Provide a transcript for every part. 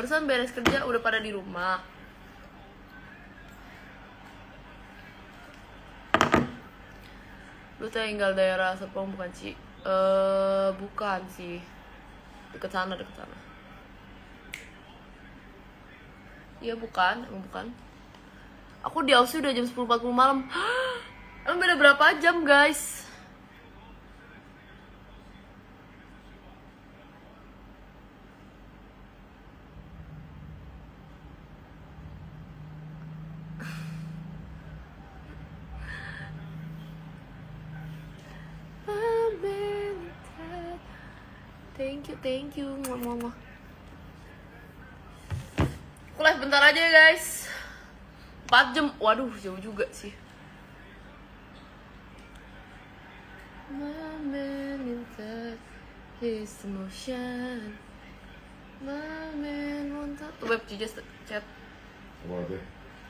Barusan beres kerja udah pada di rumah. Lu tinggal daerah Serpong bukan sih? Bukan sih. Deket sana. Iya bukan, emang bukan. Aku di Aussie udah jam 10.40 malam. Emang beda berapa jam guys? Thank you. Ngomong. Aku live bentar aja ya guys. 4 jam, waduh jauh juga sih. My man inside his emotion. My man wanted. Tuh web just chat.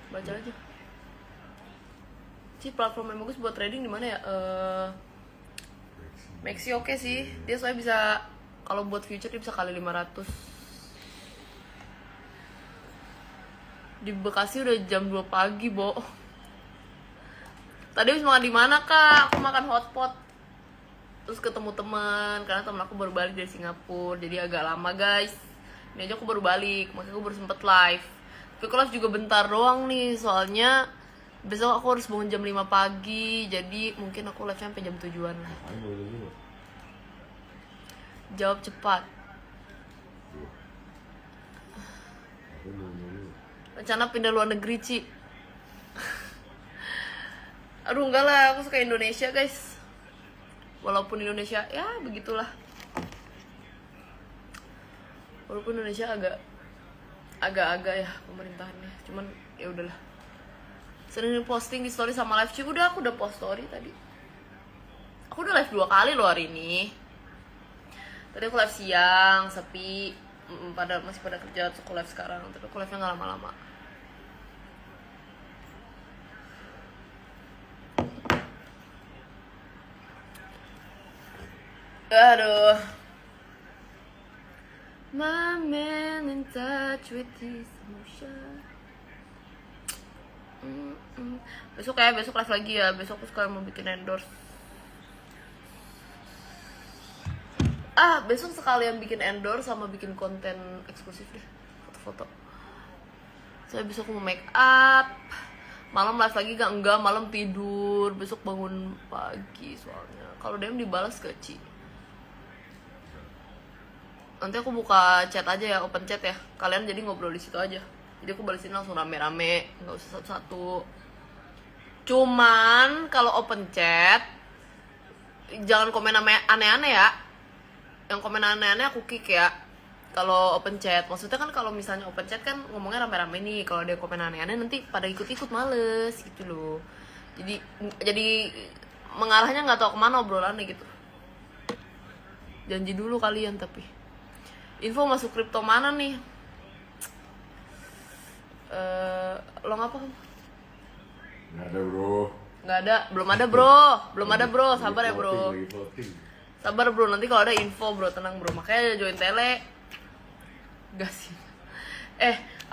Baca aja. Sih platform yang bagus buat trading di mana ya? Maxi oke sih. Dia soalnya bisa kalau buat future dia bisa kali 500. Di Bekasi udah jam 2 pagi, Bo. Tadi habis makan di mana, Kak? Aku makan hotpot. Terus ketemu teman, karena temen aku baru balik dari Singapura. Jadi agak lama, guys. Ini aja aku baru balik, makanya aku baru sempet live. Tapi aku live juga bentar doang nih, soalnya besok aku harus bangun jam 5 pagi. Jadi mungkin aku live sampai jam 7-an lah. Jawab cepat. Rencana pindah luar negeri, Ci. Aduh enggak lah, aku suka Indonesia guys. Walaupun Indonesia ya begitulah. Walaupun Indonesia agak ya pemerintahannya. Cuman ya udahlah. Sering posting di story sama live, Ci. Aku udah post story tadi. Aku udah live 2 kali loh hari ini. Tadi aku live siang, sepi, masih pada kerja, terus aku live sekarang. Tapi aku live-nya gak lama-lama. Aduh. My man in touch with his emotion. Besok live lagi ya. Besok aku sekalian mau bikin endorse. Besok sekalian bikin endorse sama bikin konten eksklusif deh, foto-foto. Saya besok mau make up. Malam live lagi enggak, malam tidur. Besok bangun pagi soalnya. Kalau DM dibalas gak, Ci? Nanti aku buka chat aja ya, open chat ya. Kalian jadi ngobrol di situ aja. Jadi aku balesin langsung rame-rame, nggak usah satu-satu. Cuman kalau open chat jangan komen aneh-aneh ya. Yang komen aneh-aneh aku kick ya. Kalau open chat, maksudnya kan kalau misalnya open chat kan ngomongnya rame-rame nih. Kalau ada komen aneh-aneh nanti pada ikut-ikut males gitu loh. Jadi mengarahnya nggak tahu kemana obrolannya gitu. Janji dulu kalian tapi. Info masuk kripto mana nih? Lo ngapa? Nggak ada bro. Nggak ada, belum ada bro. Sabar ya bro. Sabar bro, nanti kalau ada info bro, tenang bro. Makanya join tele. Gak sih.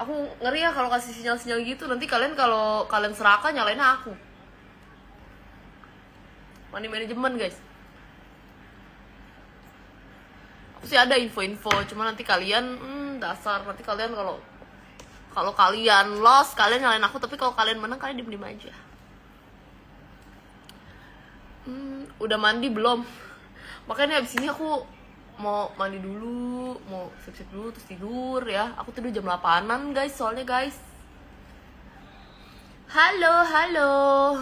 Aku ngeri ya kalau kasih sinyal-sinyal gitu. Nanti kalau kalian serakah nyalainnya aku. Money management guys. Aku sih ada info-info, cuma nanti kalian dasar. Nanti kalian kalau kalian lost, kalian nyalain aku. Tapi kalau kalian menang, kalian diem-diem aja. Udah mandi belum? Makanya abis ini aku mau mandi dulu, mau siap-siap dulu, terus tidur ya. Aku tidur jam 8-an guys, soalnya guys. Halo.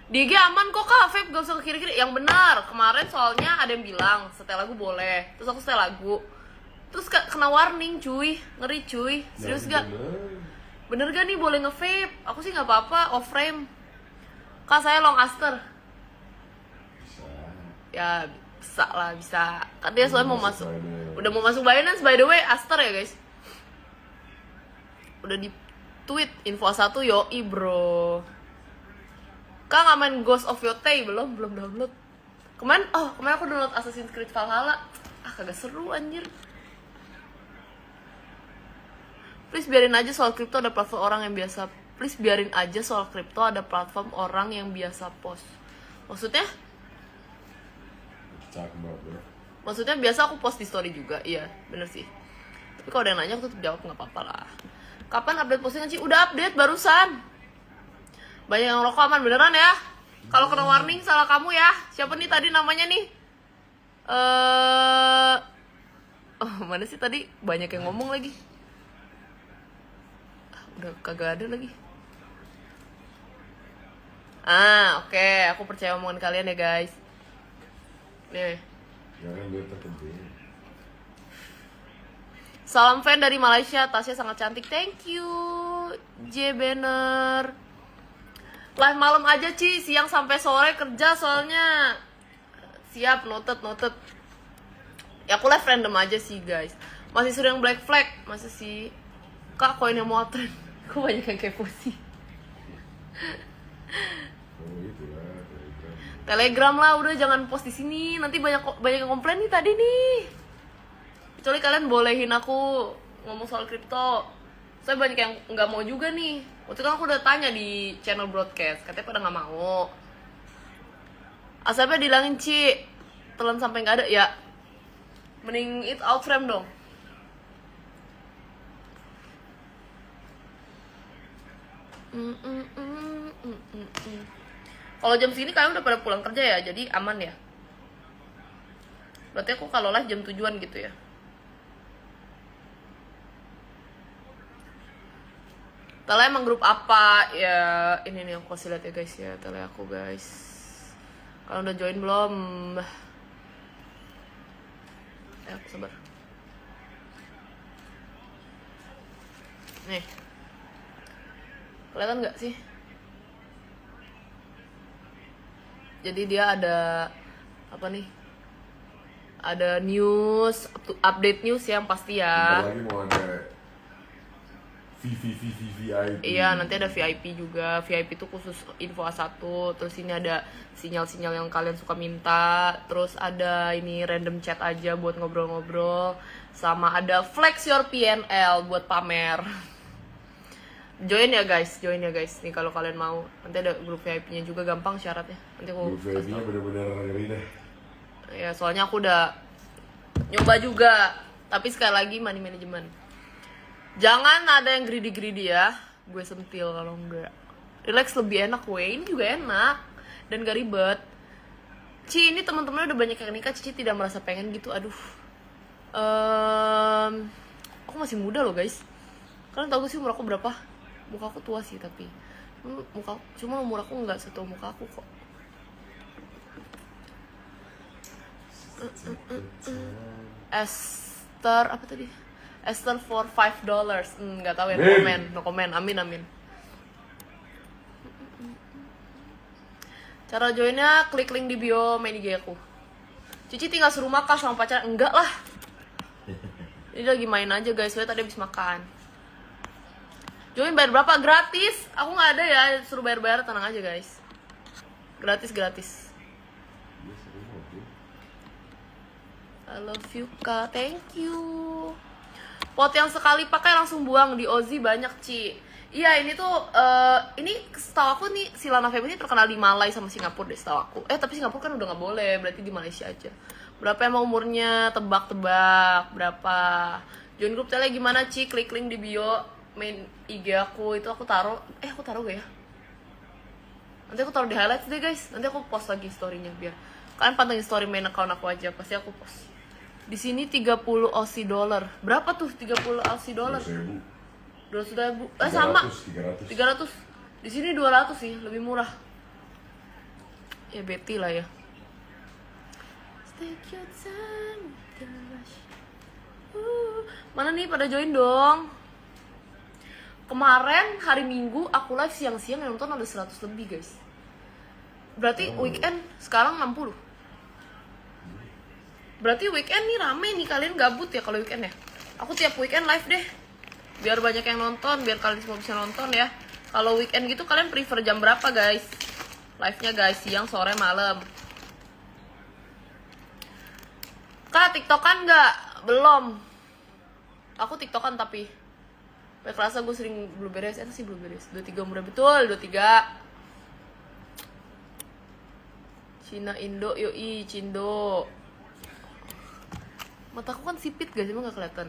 Di IG aman kok Kak, vape gak usah ke kiri-kiri. Yang benar, kemarin soalnya ada yang bilang setel lagu boleh. Terus aku setel lagu, terus kena warning cuy, ngeri cuy. Serius gak? Bener gak nih boleh nge-vape? Aku sih gak apa-apa, off frame. Kak saya long aster. Ya bisa. Kan dia soalnya mau masuk. Udah mau masuk Binance by the way, aster ya guys. Udah di tweet info 1 yoi bro. Kak nggak main Ghost of Yotei belum download. Kemarin aku download Assassin's Creed Valhalla. Kagak seru anjir. Please biarin aja soal kripto ada platform orang yang biasa. Please biarin aja soal kripto ada platform orang yang biasa post. Maksudnya? Talk about, bro. Maksudnya biasa aku post di story juga, iya bener sih. Tapi kalau ada yang nanya aku tetap jawab, nggak apa-apa lah. Kapan update postingan sih? Udah update barusan. Banyak yang rokok aman beneran ya. Kalau kena warning salah kamu ya. Siapa nih tadi namanya nih? Oh mana sih tadi? Banyak yang ngomong lagi. Udah kagak ada lagi. Oke. Aku percaya omongan kalian ya guys. Nih. Jangan dia terkejut. Salam fan dari Malaysia, Tasya sangat cantik. Thank you, J Banner. Live malam aja Ci, siang sampai sore kerja soalnya. Siap, noted. Ya aku live random aja sih guys. Masih suruh yang Black Flag, masih sih. Kak, koin yang mau tren. Kok banyak yang kepo sih. Oh itu lah, Telegram lah, udah jangan post di sini. Nanti banyak yang komplain nih tadi nih. Kecuali kalian bolehin aku ngomong soal kripto. Saya banyak yang nggak mau juga nih. Waktu itu aku udah tanya di channel broadcast, katanya pada nggak mau. Asapnya dilangin Ci, telan sampai nggak ada ya. Mending it out frame dong. Kalau jam segini kalian udah pada pulang kerja ya, jadi aman ya. Berarti aku kalau live jam 7-an gitu ya. Tele emang grup apa? Ya ini nih aku kasih lihat ya guys ya, tele aku guys. Kalian udah join belum? Sabar. Nih. Kelihatan nggak sih? Jadi dia ada apa nih? Ada news, update news yang pasti ya. lagi mau ada VIP. Iya, nanti ada VIP juga. VIP itu khusus info A1. Terus ini ada sinyal-sinyal yang kalian suka minta. Terus ada ini random chat aja buat ngobrol-ngobrol. Sama ada flex your PNL buat pamer. Join ya guys. Nih kalau kalian mau. Nanti ada grup VIP-nya juga, gampang syaratnya. Nanti aku grup VIP-nya bener-bener ngeri deh. Ya, soalnya aku udah nyoba juga. Tapi sekali lagi money management. Jangan ada yang greedy ya. Gue sentil kalau enggak. Relax lebih enak weh. Ini juga enak dan gak ribet. Ci, ini teman-teman udah banyak yang nikah. Cici tidak merasa pengen gitu. Aduh. Aku masih muda loh guys. Kalian tau gak sih umur aku berapa? Muka aku tua sih tapi cuma umur aku nggak setua muka aku kok. Esther apa tadi? Esther for $5. Nggak tahu ya, no comment. Amin. Cara joinnya klik link di bio main IG aku. Cici tinggal serumah kah sama pacar? Enggak lah. Ini lagi main aja guys, soalnya tadi habis makan. Join bayar berapa? Gratis. Aku nggak ada ya, suruh bayar, tenang aja guys. Gratis. I love you kak, thank you. Pot yang sekali pakai langsung buang, di Ozi banyak Ci. Iya ini tuh, ini setahu aku nih si Lana Fame ini terkenal di Malaysia sama Singapura deh setahu aku. Tapi Singapura kan udah nggak boleh, berarti di Malaysia aja. Berapa emang umurnya? Tebak berapa? Join grup tele gimana Ci? Klik link di bio main IG aku, itu aku taruh gak ya? Nanti aku taruh di highlights deh guys. Nanti aku post lagi storynya biar kalian pantengin story main account aku aja, pasti aku post. Di sini 30 Aussie dollar. Berapa tuh 30 Aussie dollar? 200.000. Sama. 300. Di sini 200 sih, lebih murah. Ya Betty lah ya. Take your time. Mana nih pada join dong? Kemarin hari Minggu aku live siang-siang yang nonton ada 100 lebih guys. Berarti weekend sekarang 60. Berarti weekend nih rame nih, kalian gabut ya kalau weekend ya. Aku tiap weekend live deh. Biar banyak yang nonton, biar kalian semua bisa nonton ya. Kalau weekend gitu kalian prefer jam berapa guys? Live-nya guys, siang, sore, malam. Kak, TikTokan nggak? Belum. Aku TikTokan tapi Kayak kerasa gue sering blueberries, enak sih blueberries. 23 murah betul, 23. Cina Indo, yoi Cindo. Mataku kan sipit guys, emang gak kelihatan.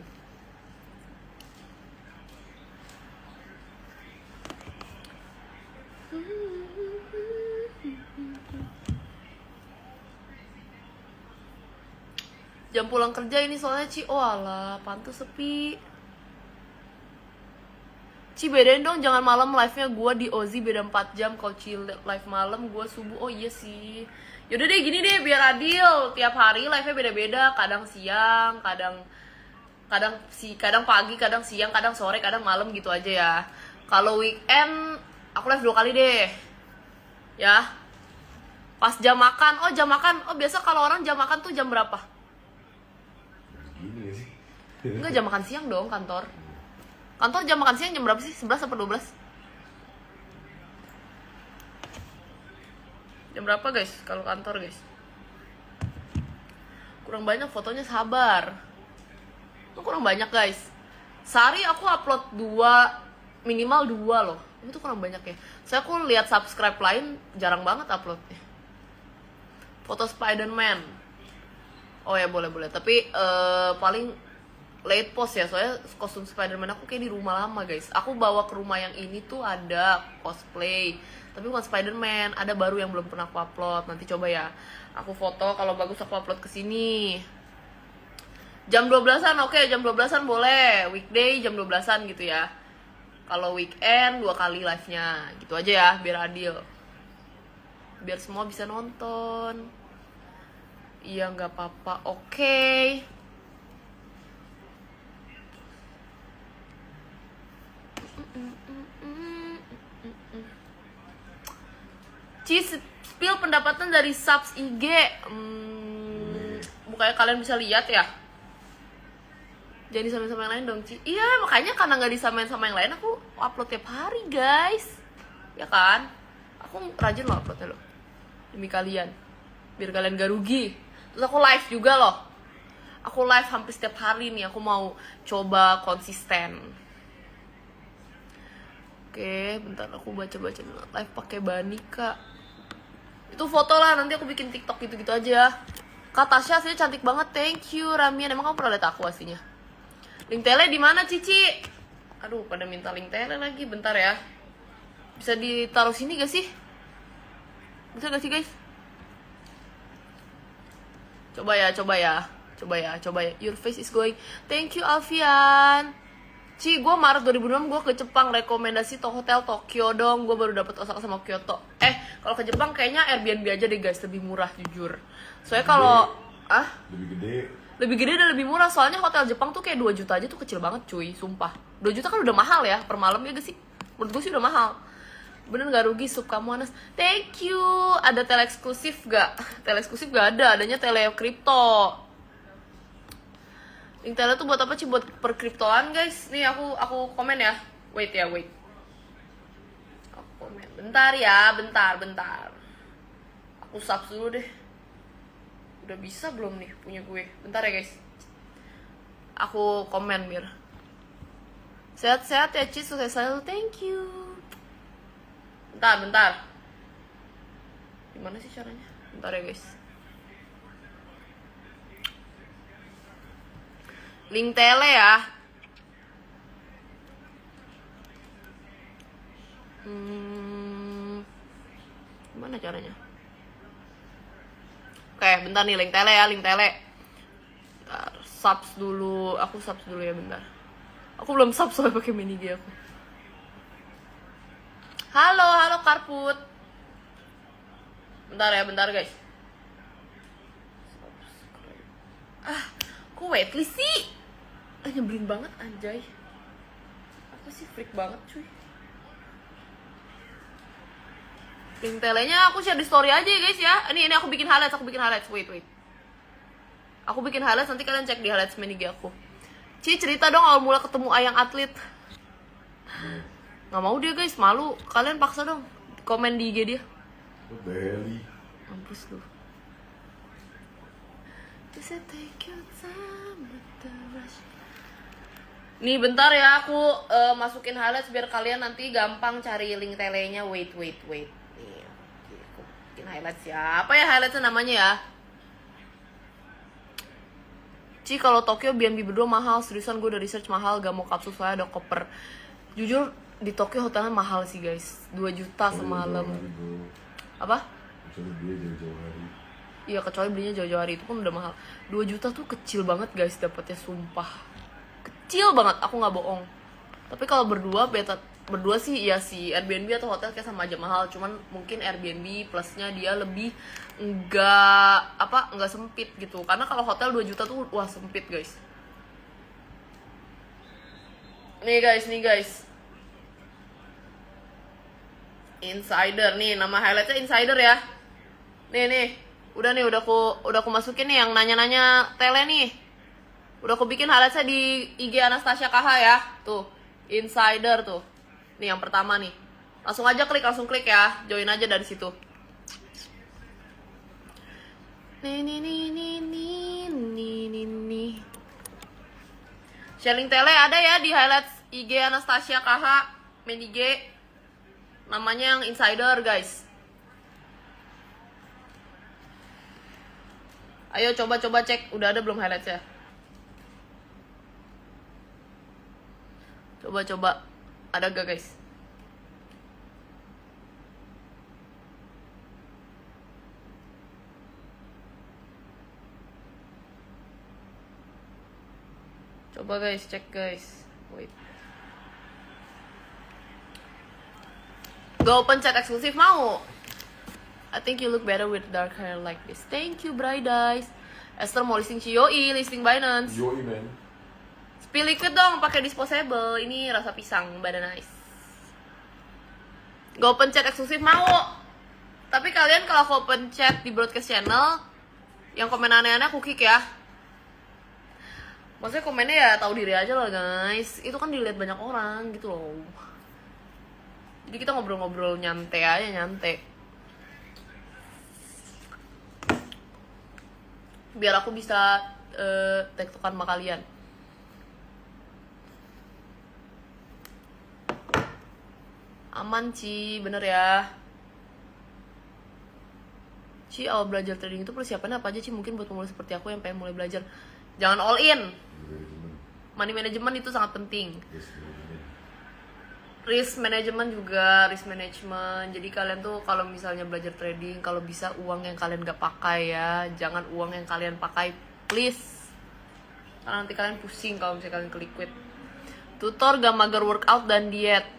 Jam pulang kerja ini soalnya Ci, oh alah, pantes sepi. Ci bedain dong, jangan malam live-nya gue di Ozi beda 4 jam. Kalau Ci live malam, gue subuh. Oh iya sih. Yaudah deh gini deh, biar adil. Tiap hari live-nya beda-beda. Kadang siang, kadang pagi, kadang siang, kadang sore, kadang malam gitu aja ya. Kalau weekend, aku live 2 kali deh. Ya. Pas jam makan. Oh jam makan. Oh biasa kalau orang jam makan tuh jam berapa? Gini sih. Enggak, jam makan siang dong kantor. Kantor jam makan siang jam berapa sih? 11 atau 12? Jam berapa guys kalau kantor guys? Kurang banyak fotonya, sabar. Kurang banyak guys. Sehari aku upload 2, minimal 2 loh. Itu kurang banyak ya. Saya aku lihat subscribe lain jarang banget uploadnya. Foto Spider-Man. Oh ya boleh. Tapi paling late post ya, soalnya kostum Spider-Man aku kayak di rumah lama guys. Aku bawa ke rumah yang ini tuh ada cosplay, tapi bukan Spider-Man, ada baru yang belum pernah aku upload. Nanti coba ya, aku foto, kalau bagus aku upload ke sini. Jam 12-an, oke, jam 12-an boleh. Weekday jam 12-an gitu ya. Kalau weekend 2 kali live-nya. Gitu aja ya, biar adil. Biar semua bisa nonton. Iya, nggak apa-apa. Oke. Ci, spill pendapatan dari subs IG. Bukannya kalian bisa lihat ya? Jangan disamain sama yang lain dong, Ci. Iya, makanya karena nggak disamain sama yang lain, aku upload tiap hari, guys. Ya kan? Aku rajin loh uploadnya loh. Demi kalian. Biar kalian gak rugi. Terus aku live juga loh. Aku live hampir setiap hari nih. Aku mau coba konsisten. Oke, bentar aku baca-baca dulu. Live pakai Banika. Itu foto lah, nanti aku bikin TikTok gitu-gitu aja. Kak Tasya aslinya cantik banget, thank you Ramian. Emang kamu pernah lihat aku aslinya? Link tele di mana, Cici? Aduh, pada minta link tele lagi, bentar ya. Bisa ditaruh sini gak sih? Bisa gak sih, guys? Coba ya. Your face is going. Thank you, Alfian. Ci, gue Maret 2006 gue ke Jepang, rekomendasi hotel Tokyo dong. Gue baru dapet Osaka sama Kyoto. Kalau ke Jepang kayaknya Airbnb aja deh guys, lebih murah jujur. Soalnya kalau lebih gede dan lebih murah. Soalnya hotel Jepang tuh kayak 2 juta aja tuh kecil banget cuy, sumpah. 2 juta kan udah mahal ya per malam ya gak sih? Menurut gue sih udah mahal. Bener gak rugi, sub kamu Anas. Thank you. Ada tele eksklusif gak? Tele eksklusif gak ada, adanya tele kripto. Link tele tuh buat apa sih? Buat perkriptoan guys. Nih aku komen ya. Wait. Aku komen. Bentar ya, bentar. Aku subs dulu deh. Udah bisa belum nih punya gue? Bentar ya guys. Aku komen biar. Sehat-sehat ya Ci, sukses selalu. Thank you. Bentar. Gimana sih caranya? Bentar ya guys. Link tele ya. Gimana caranya? Oke, bentar nih link tele ya, link tele. Bentar, subs dulu. Aku subs dulu ya, bentar. Aku belum subs soalnya pakai mini G aku. Halo Karput. Bentar guys. Kok waitlist sih? Nyebelin banget anjay. Apa sih, freak banget cuy. Link telenya aku share di story aja ya guys ya. Ini aku bikin highlights, Wait. Aku bikin highlights, nanti kalian cek di highlights mini G aku. Ci, cerita dong awal mula ketemu Ayang atlet. Nggak mau dia guys, malu. Kalian paksa dong komen di IG dia. Mampus lu. Bisa take your time with the rush. Nih bentar ya, aku masukin highlights biar kalian nanti gampang cari link telenya. Wait. Nih, oke, aku bikin highlights ya. Apa ya highlightsnya namanya ya? Ci, kalau Tokyo B&B berdua mahal. Seriusan gue udah research mahal, gak mau kapsul soalnya ada koper. Jujur di Tokyo hotelnya mahal sih guys, 2 juta semalam. Apa? Kecuali dia jauh-jauh hari. Iya, kecuali belinya jauh-jauh hari itu pun udah mahal. 2 juta tuh kecil banget guys dapatnya, sumpah. Kecil banget, aku nggak bohong. Tapi kalau berdua sih ya, si Airbnb atau hotel kayak sama aja mahal. Cuman mungkin Airbnb plusnya dia lebih nggak sempit gitu. Karena kalau hotel 2 juta tuh wah sempit guys. Nih guys. Insider nih, nama highlightnya Insider ya. Nih. Udah aku masukin nih yang nanya-nanya tele nih. Udah aku bikin highlightnya di IG Anastasia KH ya. Tuh, Insider tuh. Nih yang pertama nih. Langsung klik ya. Join aja dari situ. Nih. Sharing tele ada ya di highlights IG Anastasia KH, main IG. Namanya yang Insider, guys. Ayo coba cek, udah ada belum highlights ya? Coba. Ada gak, guys? Coba guys, cek guys. Wait. Go open chat eksklusif mau? I think you look better with dark hair like this. Thank you, Bridice. Esther mau listing Cioi, listing Binance. Yoi man. Spill liquid dong, pakai disposable. Ini rasa pisang, badan nice. Go open chat eksklusif mau? Tapi kalian kalau aku open chat di broadcast channel, yang komen aneh-aneh aku kick ya. Maksudnya komennya ya tahu diri aja lah guys. Itu kan dilihat banyak orang gitu loh. Jadi kita ngobrol-ngobrol nyantai aja, nyantai. Biar aku bisa tektokan sama kalian. Aman Ci, bener ya. Ci, awal belajar trading itu persiapannya apa aja Ci? Mungkin buat pemula seperti aku yang pengen mulai belajar. Jangan all in. Money management itu sangat penting. Risk management juga, risk management. Jadi kalian tuh kalau misalnya belajar trading, kalau bisa uang yang kalian gak pakai ya, jangan uang yang kalian pakai, please. Karena nanti kalian pusing kalau misalnya kalian ke liquid. Tutor gak mager workout dan diet.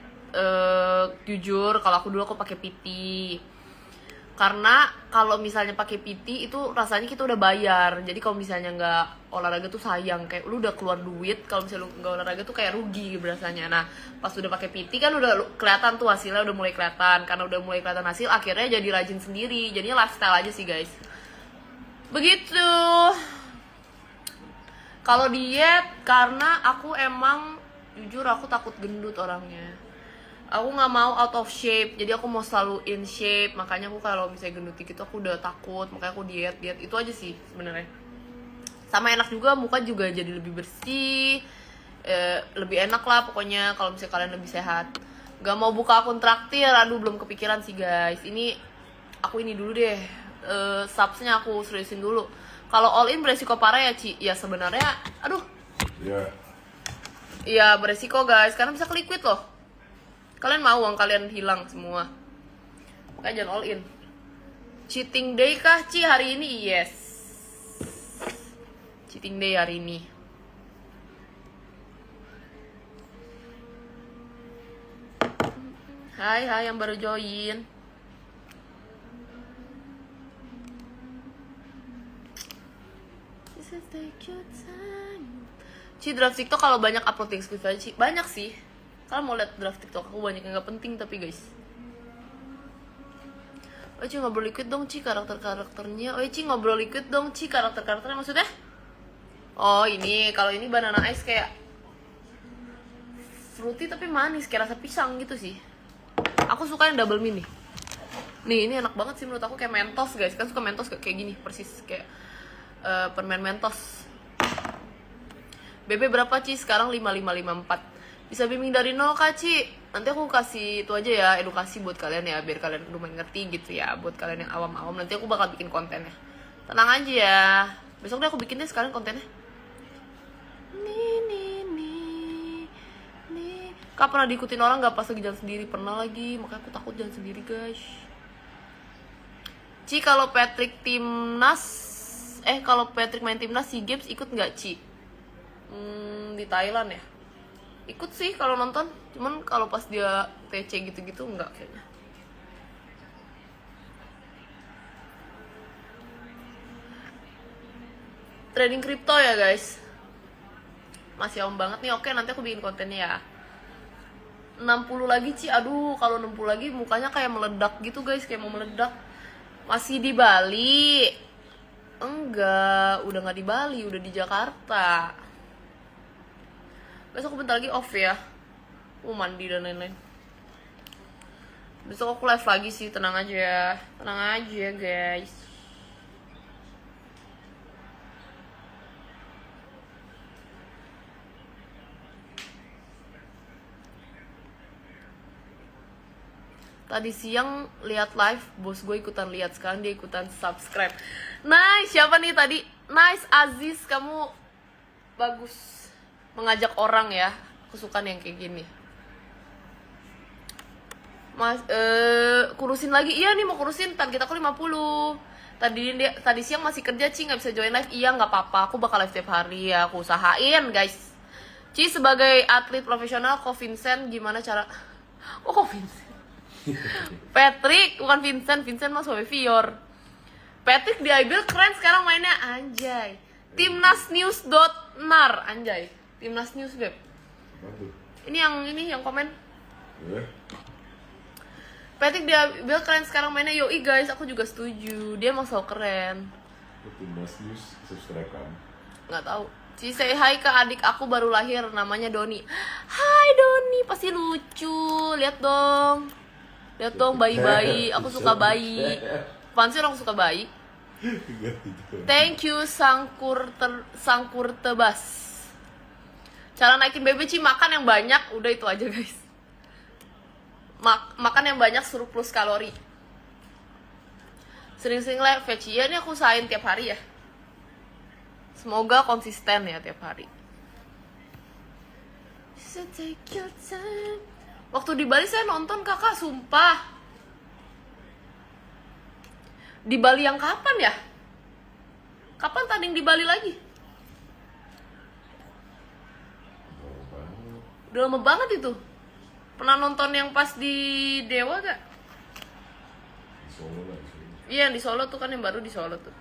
Jujur, kalau aku dulu aku pakai PT. Karena kalau misalnya pakai PT itu rasanya kita udah bayar. Jadi kalau misalnya nggak olahraga tuh sayang, kayak lu udah keluar duit. Kalau misalnya lu nggak olahraga tuh kayak rugi berasanya. Nah pas udah pakai PT kan udah kelihatan tuh hasilnya, udah mulai kelihatan. Karena udah mulai kelihatan hasil, akhirnya jadi rajin sendiri. Jadinya lifestyle aja sih guys. Begitu. Kalau diet, karena aku emang jujur aku takut gendut orangnya. Aku nggak mau out of shape, jadi aku mau selalu in shape. Makanya aku kalau misalnya gendut dikit aku udah takut, makanya aku diet itu aja sih sebenarnya. Sama enak juga, muka juga jadi lebih bersih, lebih enak lah pokoknya kalau misalnya kalian lebih sehat. Gak mau buka akun traktir, aduh belum kepikiran sih guys. Ini aku ini dulu deh, subsnya aku seriusin dulu. Kalau all in beresiko parah ya Ci? Ya sebenarnya, aduh. Iya beresiko guys, karena bisa ke liquid loh. Kalian mau uang kalian hilang semua. Makanya jangan all in. Cheating day kah Ci hari ini? Yes. Cheating day hari ini. Hai yang baru join. Ci draft TikTok kalau banyak upload eksklusif aja Ci. Banyak sih. Kalian mau lihat draft TikTok aku banyak yang gak penting tapi guys. Oh Ci ngobrol liquid dong Ci karakternya. Oh Ci ngobrol liquid dong Ci karakternya maksudnya? Oh ini, kalau ini banana ice kayak fruity tapi manis kayak rasa pisang gitu sih. Aku suka yang double mint nih. Nih ini enak banget sih menurut aku, kayak Mentos guys. Kan suka Mentos kayak gini persis kayak permen Mentos. BB berapa Ci? Sekarang 5554. Bisa bimbing dari nol Kak Ci? Nanti aku kasih itu aja ya, edukasi buat kalian ya, biar kalian lumayan ngerti gitu ya. Buat kalian yang awam-awam, nanti aku bakal bikin kontennya. Tenang aja ya. Besok deh aku bikin deh sekarang kontennya. Kak pernah diikutin orang gak pas lagi jalan sendiri? Pernah lagi, makanya aku takut jalan sendiri guys. Ci, kalau Patrick timnas, kalau Patrick main timnas SEA Games ikut nggak Ci? Di Thailand ya? Ikut sih kalau nonton, cuman kalau pas dia TC gitu-gitu nggak kayaknya. Trading kripto ya guys, masih awam banget nih. Oke, nanti aku bikin kontennya ya. 60 lagi Ci, aduh kalau 60 lagi mukanya kayak meledak gitu guys, kayak mau meledak. Masih di Bali? Enggak, udah nggak di Bali, udah di Jakarta. Besok bentar lagi off ya, mandi dan lain-lain. Besok aku live lagi sih, tenang aja guys. Tadi siang lihat live, bos gue ikutan lihat, sekarang dia ikutan subscribe. Nice, siapa nih tadi? Nice, Aziz, kamu bagus mengajak orang ya. Aku suka nih yang kayak gini. Mas, kurusin lagi. Iya nih mau kurusin, target aku 50. Tadi siang masih kerja Ci, nggak bisa join live. Iya nggak apa-apa, aku bakal live tiap hari ya, aku usahain guys. Ci, sebagai atlet profesional, Ko Vincent gimana cara? Oh, Ko Vincent. Patrick, bukan Vincent. Vincent mas Vior. Patrick di IBL keren sekarang mainnya, anjay. Timnasnews.nar, anjay. Timnas News Beb. Ini yang komen. Patrick di IBL keren sekarang mainnya. Yoi guys, aku juga setuju. Dia emang selalu keren. Timnas News subscribe kan? Nggak tahu. Ci, say hi ke adik aku baru lahir, namanya Doni. Hai Doni, pasti lucu. Lihat dong, bayi-bayi. Aku suka bayi. Apaan sih orang suka bayi? Thank you Sangkur Tebas. Cara naikin BB Ci, makan yang banyak. Udah itu aja guys. Makan yang banyak, surplus kalori. Sering-sering live Ci. Ya ini aku usahain tiap hari ya. Semoga konsisten ya tiap hari. So take your time. Waktu di Bali saya nonton kakak, sumpah. Di Bali yang kapan ya? Kapan tanding di Bali lagi? Udah lama banget itu. Pernah nonton yang pas di Dewa gak? Di Solo lah. Iya, di Solo tuh kan, yang baru di Solo tuh.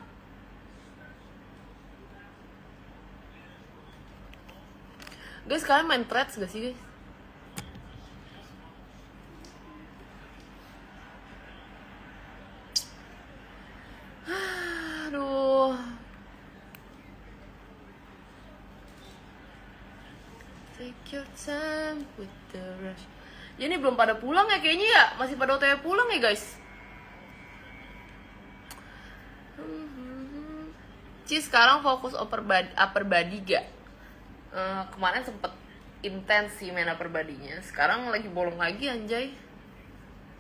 Guys, kalian main threads gak sih guys? Aduh. Take your time with the rush. Ya ini belum pada pulang ya kayaknya ya. Masih pada OTW pulang ya guys. Ci, sekarang fokus upper body gak? Kemarin sempet intens sih main upper body-nya. Sekarang lagi bolong lagi anjay.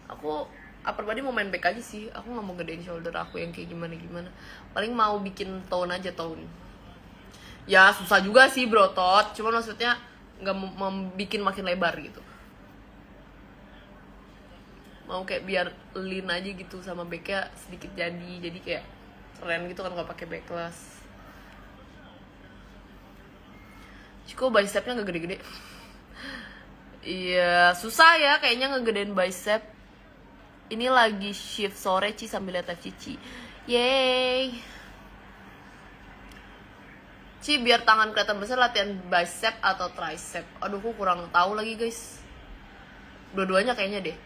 Aku upper body mau main back aja sih. Aku gak mau gedein shoulder aku yang kayak gimana-gimana. Paling mau bikin tone aja, tone. Ya susah juga sih brotot. Cuma maksudnya gak mau bikin makin lebar gitu. Mau kayak biar lean aja gitu, sama backnya sedikit jadi kayak keren gitu kan kalau pakai backlash. Kok bicepnya gak gede-gede? Iya, susah ya kayaknya ngegedein bicep. Ini lagi shift sore Ci sambil liat live Cici. Yeay. Ci, biar tangan kelihatan besar latihan bicep atau tricep? Aduh, aku kurang tahu lagi guys. Dua-duanya kayaknya deh.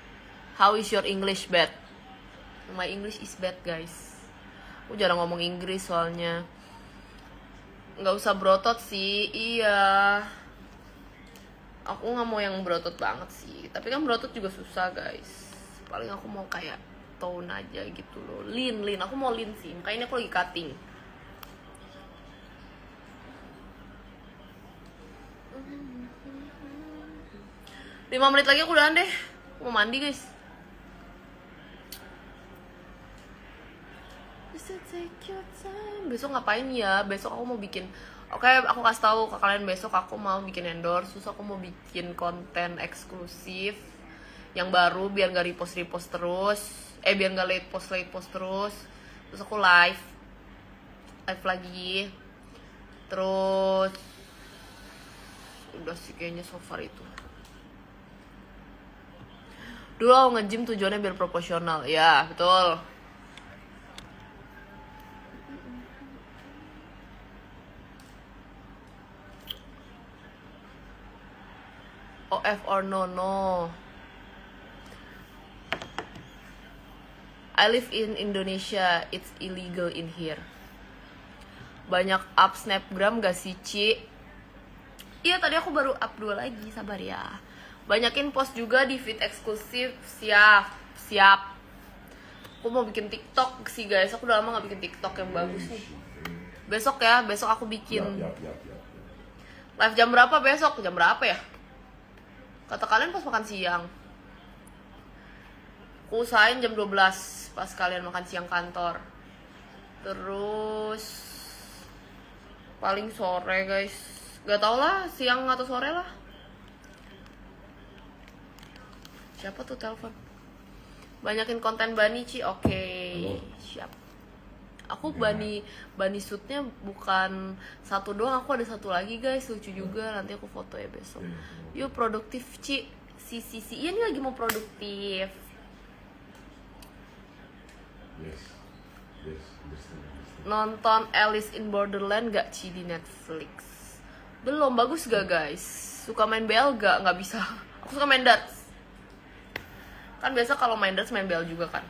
How is your English bad? My English is bad guys. Aku jarang ngomong Inggris soalnya. Nggak usah berotot sih, iya. Aku nggak mau yang berotot banget sih. Tapi kan berotot juga susah guys. Paling aku mau kayak tone aja gitu loh. Lean. Aku mau lean sih. Makanya ini aku lagi cutting. 5 menit lagi aku udahan deh. Aku mau mandi guys. Besok ngapain ya? Besok aku mau bikin. Oke, aku kasih tahu ke kalian, besok aku mau bikin endorse. Terus aku mau bikin konten eksklusif yang baru biar gak repost terus. Biar gak late post terus. Terus aku live lagi. Terus udah sih kayaknya so far itu. Dulu aku nge-gym tujuannya biar proporsional. Ya, betul. OF or no. I live in Indonesia, it's illegal in here. Banyak up snapgram gak sih, Ci? Iya, tadi aku baru up 2 lagi, sabar ya. Banyakin post juga di feed eksklusif. Siap. Aku mau bikin TikTok sih guys, aku udah lama gak bikin TikTok yang bagus nih. Besok ya, besok aku bikin. Yap. Live jam berapa besok? Jam berapa ya? Kata kalian pas makan siang. Aku usahain jam 12 pas kalian makan siang kantor. Terus paling sore guys. Gak tau lah, siang atau sore lah. Siapa tuh telepon? Banyakin konten Bani, Ci. Oke, siap. Aku Bani shootnya bukan satu doang, aku ada satu lagi guys, lucu juga. Nanti aku foto ya besok. Yuk produktif, Ci. Si iya, ini lagi mau produktif. Yes. Understand. Nonton Alice in Borderland gak, Ci, di Netflix? Belum. Bagus gak guys? Suka main BL gak? Gak bisa. Aku suka main darts. Kan biasa kalau main darts main BL juga kan.